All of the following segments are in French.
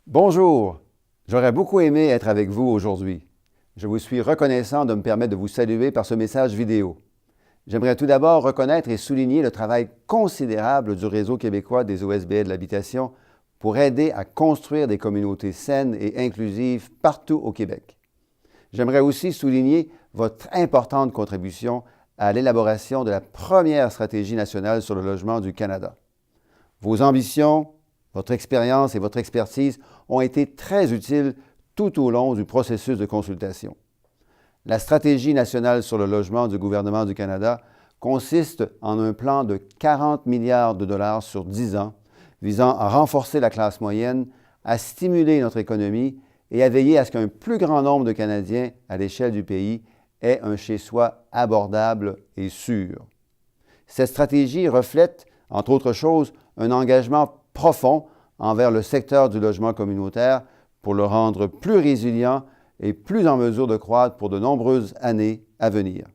Bonjour, j'aurais beaucoup aimé être avec vous aujourd'hui. Je vous suis reconnaissant de me permettre de vous saluer par ce message vidéo. J'aimerais tout d'abord reconnaître et souligner le travail considérable du Réseau québécois des OSBL de l'habitation pour aider à construire des communautés saines et inclusives partout au Québec. J'aimerais aussi souligner votre importante contribution à l'élaboration de la première stratégie nationale sur le logement du Canada. Vos ambitions, votre expérience et votre expertise ont été très utiles tout au long du processus de consultation. La stratégie nationale sur le logement du gouvernement du Canada consiste en un plan de 40 milliards de dollars sur 10 ans visant à renforcer la classe moyenne, à stimuler notre économie et à veiller à ce qu'un plus grand nombre de Canadiens à l'échelle du pays aient un chez-soi abordable et sûr. Cette stratégie reflète, entre autres choses, un engagement profond envers le secteur du logement communautaire pour le rendre plus résilient et plus en mesure de croître pour de nombreuses années à venir.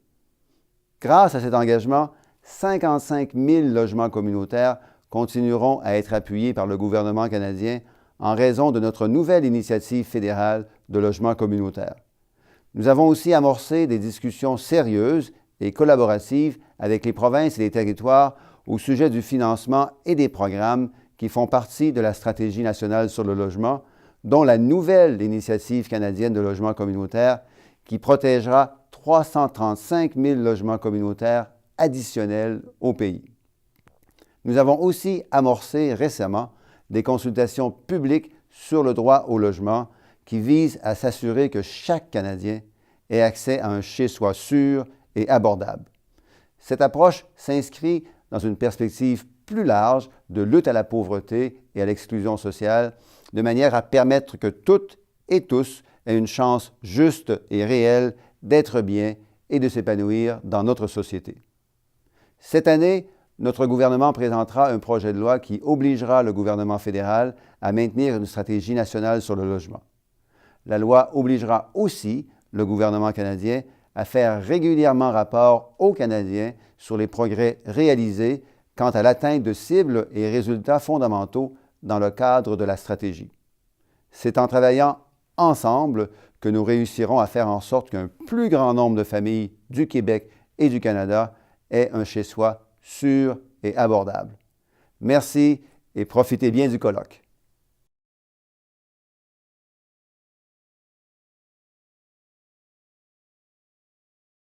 Grâce à cet engagement, 55 000 logements communautaires continueront à être appuyés par le gouvernement canadien en raison de notre nouvelle initiative fédérale de logement communautaire. Nous avons aussi amorcé des discussions sérieuses et collaboratives avec les provinces et les territoires au sujet du financement et des programmes qui font partie de la Stratégie nationale sur le logement, dont la nouvelle Initiative canadienne de logement communautaire qui protégera 335 000 logements communautaires additionnels au pays. Nous avons aussi amorcé récemment des consultations publiques sur le droit au logement qui visent à s'assurer que chaque Canadien ait accès à un chez-soi sûr et abordable. Cette approche s'inscrit dans une perspective plus large de lutte à la pauvreté et à l'exclusion sociale, de manière à permettre que toutes et tous aient une chance juste et réelle d'être bien et de s'épanouir dans notre société. Cette année, notre gouvernement présentera un projet de loi qui obligera le gouvernement fédéral à maintenir une stratégie nationale sur le logement. La loi obligera aussi le gouvernement canadien à faire régulièrement rapport aux Canadiens sur les progrès réalisés quant à l'atteinte de cibles et résultats fondamentaux dans le cadre de la stratégie. C'est en travaillant ensemble que nous réussirons à faire en sorte qu'un plus grand nombre de familles du Québec et du Canada aient un chez-soi sûr et abordable. Merci et profitez bien du colloque.